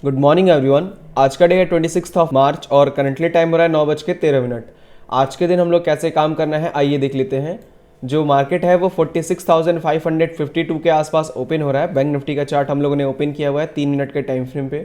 Good morning everyone. आज का day है 26 ऑफ मार्च और करंटली टाइम हो रहा है 9:13। आज के दिन हम लोग कैसे काम करना है आइए देख लेते हैं। जो मार्केट है वो 46,552 के आसपास ओपन हो रहा है। बैंक निफ्टी का चार्ट हम लोगों ने ओपन किया हुआ है 3 मिनट के टाइम फ्रेम पे।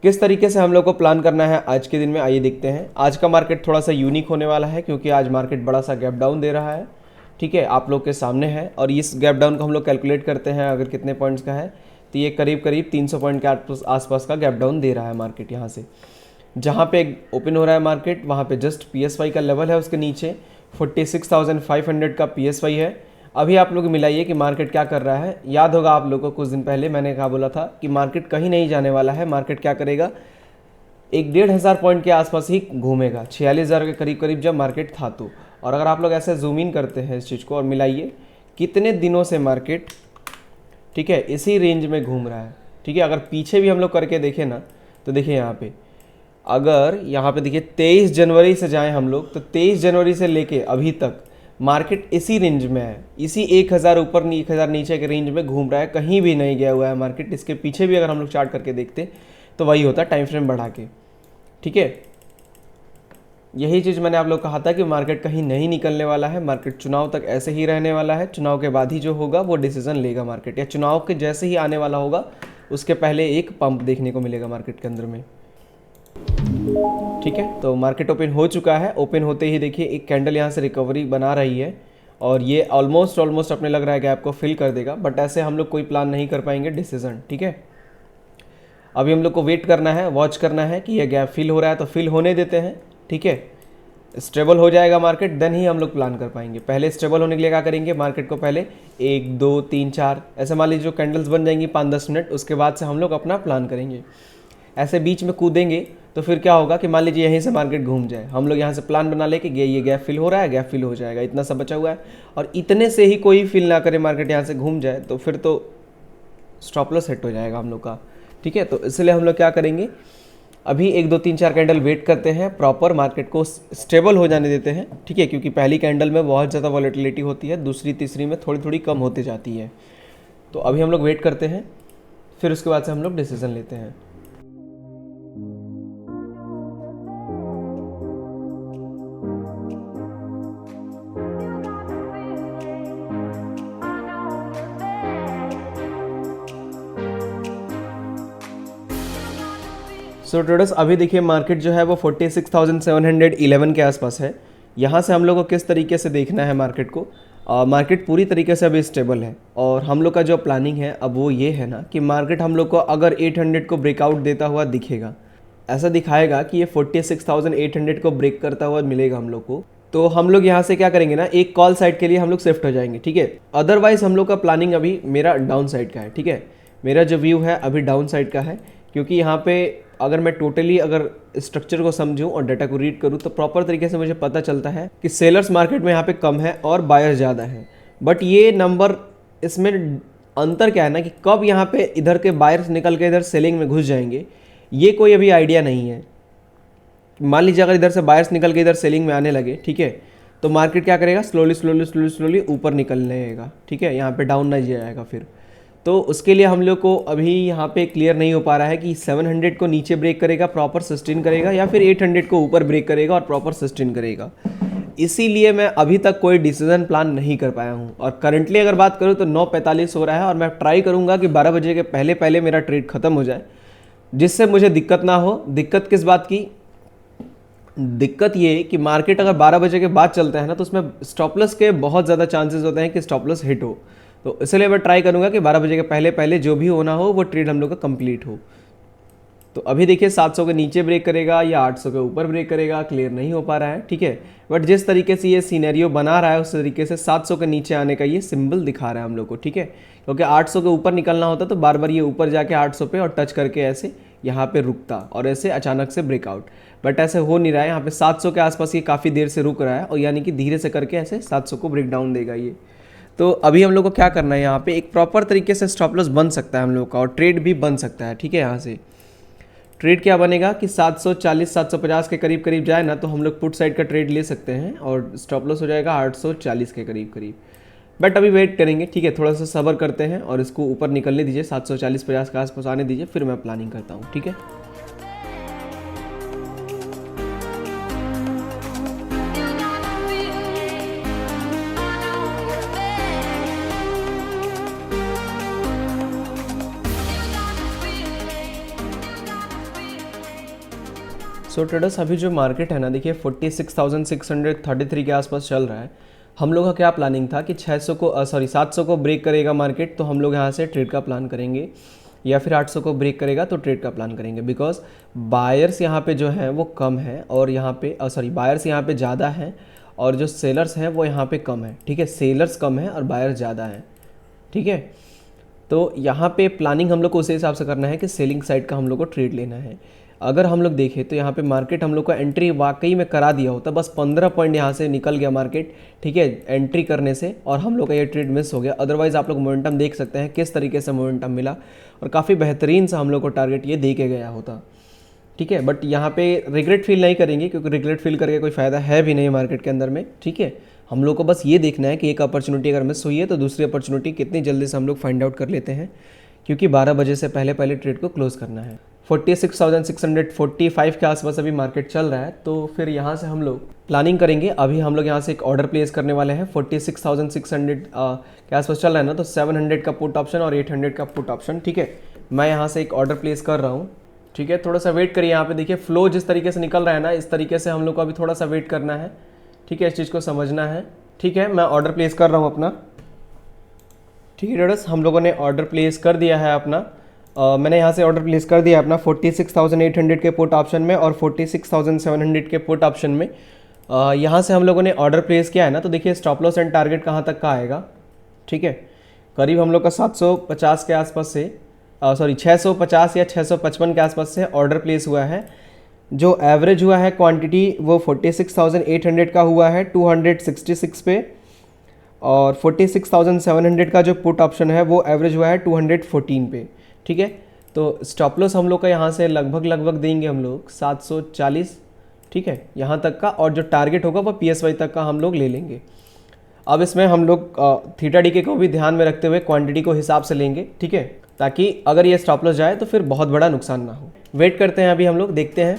किस तरीके से हम लोग को प्लान करना है आज के दिन में आइए देखते हैं। आज का मार्केट थोड़ा सा यूनिक होने वाला है क्योंकि आज मार्केट बड़ा सा गैप डाउन दे रहा है। ठीक है, आप लोग के सामने है और इस गैप डाउन को हम लोग कैलकुलेट करते हैं अगर कितने पॉइंट्स का है तो ये करीब करीब 300 पॉइंट के आसपास का गैप डाउन दे रहा है मार्केट। यहाँ से जहाँ पे ओपन हो रहा है मार्केट वहाँ पे जस्ट PSY का लेवल है, उसके नीचे 46,500 का PSY है। अभी आप लोग मिलाइए कि मार्केट क्या कर रहा है। याद होगा आप लोगों को कुछ दिन पहले मैंने कहा बोला था कि मार्केट कहीं नहीं जाने वाला है। मार्केट क्या करेगा, 1,500 पॉइंट के आसपास ही घूमेगा, 46,000 के करीब करीब जब मार्केट था तो। और अगर आप लोग ऐसे जूम इन करते हैं इस चीज़ को और मिलाइए कितने दिनों से मार्केट ठीक है इसी रेंज में घूम रहा है। ठीक है, अगर पीछे भी हम लोग करके देखें ना तो देखिए यहाँ पे, अगर यहाँ पे देखिए 23 जनवरी से जाएं हम लोग तो 23 जनवरी से लेके अभी तक मार्केट इसी रेंज में है, इसी 1,000 ऊपर 1,000 नीचे के रेंज में घूम रहा है, कहीं भी नहीं गया हुआ है मार्केट। इसके पीछे भी अगर हम लोग चार्ट करके देखते तो वही होता है टाइम फ्रेम बढ़ा के। ठीक है, यही चीज़ मैंने आप लोग कहा था कि मार्केट कहीं नहीं निकलने वाला है। मार्केट चुनाव तक ऐसे ही रहने वाला है। चुनाव के बाद ही जो होगा वो डिसीजन लेगा मार्केट, या चुनाव के जैसे ही आने वाला होगा उसके पहले एक पंप देखने को मिलेगा मार्केट के अंदर में। ठीक है, तो मार्केट ओपन हो चुका है। ओपन होते ही देखिए एक कैंडल यहाँ से रिकवरी बना रही है और ये ऑलमोस्ट अपने लग रहा है गैप को फिल कर देगा, बट ऐसे हम लोग कोई प्लान नहीं कर पाएंगे डिसीजन। ठीक है, अभी हम लोग को वेट करना है, वॉच करना है कि ये गैप फिल हो रहा है तो फिल होने देते हैं। ठीक है, स्टेबल हो जाएगा मार्केट देन ही हम लोग प्लान कर पाएंगे। पहले स्टेबल होने के लिए क्या करेंगे, मार्केट को पहले 1 2 3 4 ऐसे मान लीजिए जो कैंडल्स बन जाएंगी 5-10 मिनट, उसके बाद से हम लोग अपना प्लान करेंगे। ऐसे बीच में कूदेंगे तो फिर क्या होगा कि मान लीजिए यहीं से मार्केट घूम जाए, हम लोग यहाँ से प्लान बना ले कि ये गैप फिल हो रहा है, गैप फिल हो जाएगा, इतना सा बचा हुआ है, और इतने से ही कोई फिल ना करे मार्केट यहाँ से घूम जाए तो फिर तो स्टॉप लॉस हिट हो जाएगा हम लोग का। ठीक है, तो इसलिए हम लोग क्या करेंगे, अभी 1 2 3 4 कैंडल वेट करते हैं, प्रॉपर मार्केट को स्टेबल हो जाने देते हैं। ठीक है, क्योंकि पहली कैंडल में बहुत ज़्यादा वॉलेटिलिटी होती है, दूसरी तीसरी में थोड़ी थोड़ी कम होती जाती है। तो अभी हम लोग वेट करते हैं, फिर उसके बाद से हम लोग डिसीजन लेते हैं। सो ट्रेडर्स अभी देखिए मार्केट जो है वो 46,711 के आसपास है। यहाँ से हम लोग को किस तरीके से देखना है मार्केट को, मार्केट पूरी तरीके से अभी स्टेबल है और हम लोग का जो प्लानिंग है अब वो ये है ना कि मार्केट हम लोग को अगर 800 को ब्रेकआउट देता हुआ दिखेगा, ऐसा दिखाएगा कि ये 46,800 को ब्रेक करता हुआ मिलेगा हम लोग को, तो हम लोग यहाँ से क्या करेंगे ना, एक कॉल साइड के लिए हम लोग शिफ्ट हो जाएंगे। ठीक है, अदरवाइज हम लोग का प्लानिंग अभी मेरा डाउन साइड का है। ठीक है, मेरा जो व्यू है अभी डाउन साइड का है, क्योंकि यहाँ पे अगर मैं टोटली अगर स्ट्रक्चर को समझूं और डाटा को रीड करूं तो प्रॉपर तरीके से मुझे पता चलता है कि सेलर्स मार्केट में यहाँ पे कम है और बायर्स ज़्यादा है। बट ये नंबर, इसमें अंतर क्या है ना कि कब यहाँ पे इधर के बायर्स निकल के इधर सेलिंग में घुस जाएंगे, ये कोई अभी आइडिया नहीं है। मान लीजिए अगर इधर से बायर्स निकल के इधर सेलिंग में आने लगे, ठीक है, तो मार्केट क्या करेगा, स्लोली ऊपर निकलने लगेगा। ठीक है, यहाँ पे डाउन ना जाएगा फिर, तो उसके लिए हम लोग को अभी यहाँ पे क्लियर नहीं हो पा रहा है कि 700 को नीचे ब्रेक करेगा प्रॉपर सस्टेन करेगा, या फिर 800 को ऊपर ब्रेक करेगा और प्रॉपर सस्टेन करेगा। इसीलिए मैं अभी तक कोई डिसीजन प्लान नहीं कर पाया हूँ। और करंटली अगर बात करूँ तो 9:45 हो रहा है और मैं ट्राई करूँगा कि 12 बजे के पहले पहले मेरा ट्रेड खत्म हो जाए, जिससे मुझे दिक्कत ना हो। दिक्कत किस बात की, दिक्कत ये कि मार्केट अगर 12 बजे के बाद चलता है ना तो उसमें स्टॉपलस के बहुत ज़्यादा चांसेस होते हैं कि स्टॉपलस हिट हो। तो इसलिए मैं ट्राई करूंगा कि 12 बजे के पहले पहले जो भी होना हो वो ट्रेड हम लोग का कंप्लीट हो। तो अभी देखिए 700 के नीचे ब्रेक करेगा या 800 के ऊपर ब्रेक करेगा, क्लियर नहीं हो पा रहा है। ठीक है, बट जिस तरीके से ये सीनेरियो बना रहा है उस तरीके से 700 के नीचे आने का ये सिंबल दिखा रहा है हम लोग को। ठीक है, क्योंकि 800 के ऊपर निकलना होता तो बार बार ये ऊपर जाके 800 पे और टच करके ऐसे यहाँ पे रुकता और ऐसे अचानक से ब्रेकआउट, बट ऐसे हो नहीं रहा है। यहाँ पे 700 के आसपास ये काफ़ी देर से रुक रहा है और यानी कि धीरे से करके ऐसे 700 को ब्रेक डाउन देगा ये। तो अभी हम लोग को क्या करना है, यहाँ पे एक प्रॉपर तरीके से स्टॉप लॉस बन सकता है हम लोग का और ट्रेड भी बन सकता है। ठीक है, यहाँ से ट्रेड क्या बनेगा कि 740 750 के करीब करीब जाए ना तो हम लोग पुट साइड का ट्रेड ले सकते हैं और स्टॉप लॉस हो जाएगा 840 के करीब करीब। बट अभी वेट करेंगे, ठीक है, थोड़ा सा सब्र करते हैं और इसको ऊपर निकलने दीजिए, 740-50 के आसपास आने दीजिए, फिर मैं प्लानिंग करता हूँ, ठीक है। सो ट्रेडर्स, अभी जो मार्केट है ना, देखिए 46,633 के आसपास चल रहा है। हम लोग का क्या प्लानिंग था कि 700 को ब्रेक करेगा मार्केट तो हम लोग यहाँ से ट्रेड का प्लान करेंगे, या फिर 800 को ब्रेक करेगा तो ट्रेड का प्लान करेंगे। बिकॉज बायर्स यहाँ पे जो हैं वो कम है और यहाँ पे बायर्स यहाँ पे ज़्यादा हैं और जो सेलर्स हैं वो यहाँ पे कम है, ठीक है। सेलर्स कम है और बायर्स ज़्यादा हैं, ठीक है। तो यहाँ पे प्लानिंग हम लोग को उसी हिसाब से करना है कि सेलिंग साइड का हम लोग को ट्रेड लेना है। अगर हम लोग देखें तो यहाँ पे मार्केट हम लोग को एंट्री वाकई में करा दिया होता, बस 15 पॉइंट यहाँ से निकल गया मार्केट, ठीक है, एंट्री करने से, और हम लोग का ये ट्रेड मिस हो गया। अदरवाइज़ आप लोग मोमेंटम देख सकते हैं किस तरीके से मोमेंटम मिला और काफ़ी बेहतरीन सा हम लोग को टारगेट ये दे के गया होता, ठीक है। बट यहाँ पे रिग्रेट फील नहीं करेंगे क्योंकि रिग्रेट फील करके कोई फ़ायदा है भी नहीं मार्केट के अंदर में, ठीक है। हम लोग को बस ये देखना है कि एक अपॉर्चुनिटी अगर मिस हुई है तो दूसरी अपॉर्चुनिटी कितनी जल्दी से हम लोग फाइंड आउट कर लेते हैं, क्योंकि 12 बजे से पहले पहले ट्रेड को क्लोज़ करना है। 46,645 के आसपास अभी मार्केट चल रहा है, तो फिर यहाँ से हम लोग प्लानिंग करेंगे। अभी हम लोग यहाँ से एक ऑर्डर प्लेस करने वाले हैं। 46,600 के आसपास चल रहा है ना, तो 700 का पुट ऑप्शन और 800 का पुट ऑप्शन, ठीक है। मैं यहाँ से एक ऑर्डर प्लेस कर रहा हूँ, ठीक है। थोड़ा सा वेट करिए, यहाँ पे देखिए फ्लो जिस तरीके से निकल रहा है ना, इस तरीके से हम लोग को अभी थोड़ा सा वेट करना है, ठीक है, इस चीज़ को समझना है, ठीक है। मैं ऑर्डर प्लेस कर रहा हूँ अपना, ठीक है ट्रेडर्स, हम लोगों ने ऑर्डर प्लेस कर दिया है अपना। मैंने यहाँ से ऑर्डर प्लेस कर दिया अपना 46,800 के पुट ऑप्शन में और 46,700 के पुट ऑप्शन में। यहाँ से हम लोगों ने ऑर्डर प्लेस किया है ना, तो देखिए स्टॉप लॉस एंड टारगेट कहाँ तक का आएगा, ठीक है। करीब हम लोग का 750 के आसपास से 650 या 655 के आसपास से ऑर्डर प्लेस हुआ है। जो एवरेज हुआ है क्वांटिटी वो 46,800 का हुआ है 266 पे, और 46,700 का जो पुट ऑप्शन है वो एवरेज हुआ है 214 पे, ठीक है। तो स्टॉप लॉस हम लोग का यहाँ से लगभग देंगे हम लोग 740, ठीक है, यहाँ तक का, और जो टारगेट होगा वो PSY तक का हम लोग ले लेंगे। अब इसमें हम लोग थीटा डीके को भी ध्यान में रखते हुए क्वांटिटी को हिसाब से लेंगे, ठीक है, ताकि अगर ये स्टॉप लॉस जाए तो फिर बहुत बड़ा नुकसान ना हो। वेट करते हैं, अभी हम लोग देखते हैं।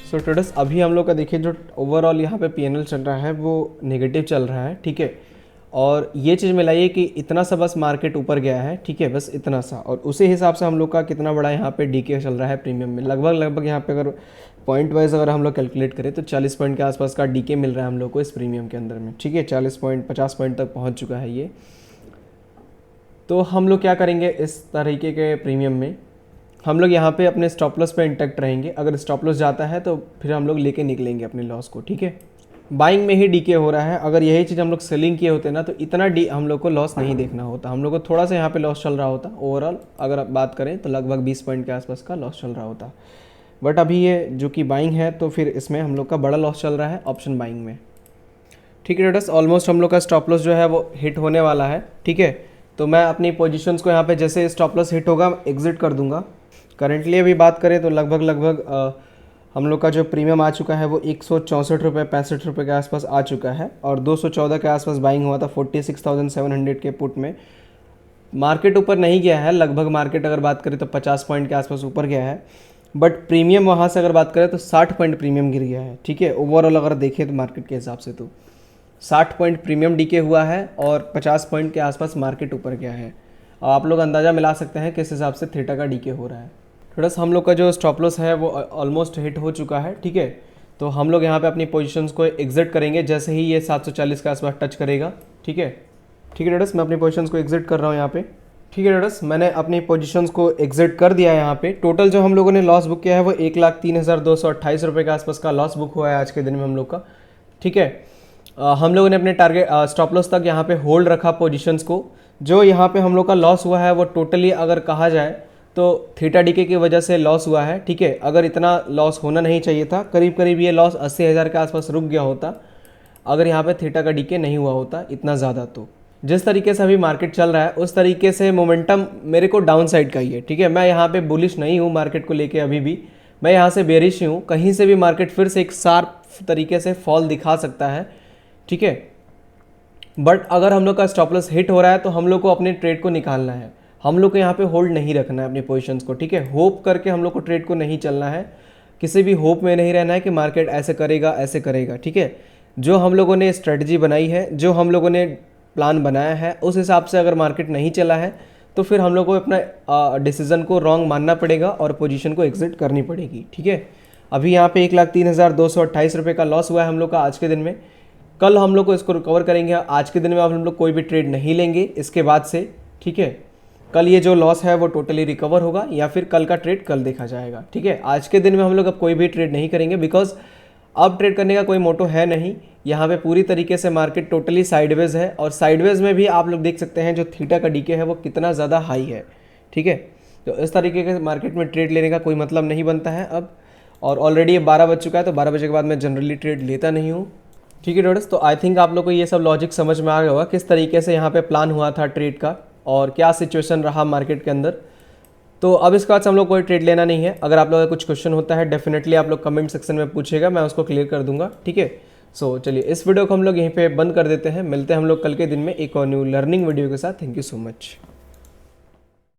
सो ट्रेडर्स, अभी हम लोग का देखिए जो ओवरऑल यहाँ पे PNL चल रहा है वो नेगेटिव चल रहा है, ठीक है। और ये चीज़ मिलाइए कि इतना सा बस मार्केट ऊपर गया है, ठीक है, बस इतना सा, और उसी हिसाब से हम लोग का कितना बड़ा यहाँ पे डीके चल रहा है प्रीमियम में। लगभग यहाँ पे अगर पॉइंट वाइज अगर हम लोग कैलकुलेट करें तो 40 पॉइंट के आसपास का डीके मिल रहा है हम लोग को इस प्रीमियम के अंदर में, ठीक है। 40 पॉइंट 50 पॉइंट तक पहुँच चुका है ये। तो हम लोग क्या करेंगे इस तरीके के प्रीमियम में, हम लोग यहाँ पे अपने स्टॉप लॉस पे इंटैक्ट रहेंगे। अगर स्टॉप लॉस जाता है तो फिर हम लोग लेके निकलेंगे अपने लॉस को, ठीक है। बाइंग में ही डीके हो रहा है, अगर यही चीज़ हम लोग सेलिंग किए होते ना तो इतना हम लोग को लॉस नहीं देखना होता, हम लोग को थोड़ा सा यहाँ पे लॉस चल रहा होता। ओवरऑल अगर आप बात करें तो लगभग 20 पॉइंट के आसपास का लॉस चल रहा होता। बट अभी ये जो कि बाइंग है तो फिर इसमें हम लोग का बड़ा लॉस चल रहा है ऑप्शन बाइंग में, ठीक है ट्रेडर्स। ऑलमोस्ट हम लोग का स्टॉप लॉस जो है वो हिट होने वाला है, ठीक है। तो मैं अपनी पोजीशंस को यहाँ पे जैसे स्टॉप लॉस हिट होगा एग्जिट कर दूंगा। करंटली अभी बात करें तो लगभग हम लोग का जो प्रीमियम आ चुका है वो 164 रुपये 65 रुपये के आसपास आ चुका है, और 214 के आसपास बाइंग हुआ था 46,700 के पुट में। मार्केट ऊपर नहीं गया है, लगभग मार्केट अगर बात करें तो 50 पॉइंट के आसपास ऊपर गया है, बट प्रीमियम वहाँ से अगर बात करें तो 60 पॉइंट प्रीमियम गिर गया है, ठीक है। ओवरऑल अगर देखें तो मार्केट के हिसाब से तो 60 पॉइंट प्रीमियम डीके हुआ है और 50 पॉइंट के आसपास मार्केट ऊपर गया है। आप लोग अंदाज़ा मिला सकते हैं किस हिसाब से थीटा का डीके हो रहा है। थोड़ा हम लोग का जो स्टॉप लॉस है वो ऑलमोस्ट हिट हो चुका है, ठीक है। तो हम लोग यहाँ पे अपनी पोजीशंस को एग्जिट करेंगे जैसे ही ये 740 के आसपास टच करेगा, ठीक है। ठीक है डेडस, मैं अपनी पोजीशंस को एग्जिट कर रहा हूँ यहाँ पे, ठीक है डेडस। मैंने अपनी पोजीशंस को एग्जिट कर दिया है यहाँ पे। टोटल जो हम लोगों ने लॉस बुक किया है वो 1,03,228 रुपये के आसपास का लॉस बुक हुआ है आज के दिन में हम लोग का, ठीक है। हम लोगों ने अपने टारगेट स्टॉप लॉस तक यहाँ पे होल्ड रखा पोजीशंस को। जो यहाँ पे हम लोग का लॉस हुआ है वो टोटली अगर कहा जाए तो थीटा डीके की वजह से लॉस हुआ है, ठीक है। अगर इतना लॉस होना नहीं चाहिए था, करीब करीब ये लॉस 80,000 के आसपास रुक गया होता अगर यहाँ पे थीटा का डीके नहीं हुआ होता इतना ज़्यादा। तो जिस तरीके से अभी मार्केट चल रहा है उस तरीके से मोमेंटम मेरे को डाउन साइड का ही है, ठीक है। मैं यहाँ पे बुलिश नहीं हूँ मार्केट को लेके, अभी भी मैं यहाँ से बेरिश हूँ। कहीं से भी मार्केट फिर से एक शार्प तरीके से फॉल दिखा सकता है, ठीक है। बट अगर हम लोग का स्टॉप लॉस हिट हो रहा है तो हम लोग को अपने ट्रेड को निकालना है, हम लोग को यहाँ पे होल्ड नहीं रखना है अपनी पोजीशंस को, ठीक है। होप करके हम लोग को ट्रेड को नहीं चलना है, किसी भी होप में नहीं रहना है कि मार्केट ऐसे करेगा, ठीक है। जो हम लोगों ने स्ट्रेटजी बनाई है, जो हम लोगों ने प्लान बनाया है, उस हिसाब से अगर मार्केट नहीं चला है तो फिर हम लोग को अपना डिसीजन को रॉन्ग मानना पड़ेगा और पोजीशन को एग्जिट करनी पड़ेगी, ठीक है। अभी यहाँ पे 1,03,228 रुपये का लॉस हुआ है हम लोग का आज के दिन में। कल हम लोग को इसको रिकवर करेंगे। आज के दिन में अब हम लोग कोई भी ट्रेड नहीं लेंगे इसके बाद से, ठीक है। कल ये जो लॉस है वो टोटली रिकवर होगा या फिर कल का ट्रेड कल देखा जाएगा, ठीक है। आज के दिन में हम लोग अब कोई भी ट्रेड नहीं करेंगे, बिकॉज अब ट्रेड करने का कोई मोटो है नहीं। यहाँ पे पूरी तरीके से मार्केट टोटली साइडवेज है और साइडवेज में भी आप लोग देख सकते हैं जो थीटा का डीके है वो कितना ज़्यादा हाई है, ठीक है। तो इस तरीके के मार्केट में ट्रेड लेने का कोई मतलब नहीं बनता है अब। और ऑलरेडी ये 12 बज चुका है, तो 12 बजे के बाद मैं जनरली ट्रेड लेता नहीं हूँ, ठीक है ट्रेडर्स। तो आई थिंक आप लोग को ये सब लॉजिक समझ में आ गया होगा किस तरीके से यहाँ पे प्लान हुआ था ट्रेड का और क्या सिचुएशन रहा मार्केट के अंदर। तो अब इसके बाद से हम लोग कोई ट्रेड लेना नहीं है। अगर आप लोगों का कुछ क्वेश्चन होता है डेफिनेटली आप लोग कमेंट सेक्शन में पूछेगा, मैं उसको क्लियर कर दूंगा, ठीक है। सो चलिए इस वीडियो को हम लोग यहीं पे बंद कर देते हैं। मिलते हैं हम लोग कल के दिन में एक और न्यू लर्निंग वीडियो के साथ। Thank you so much.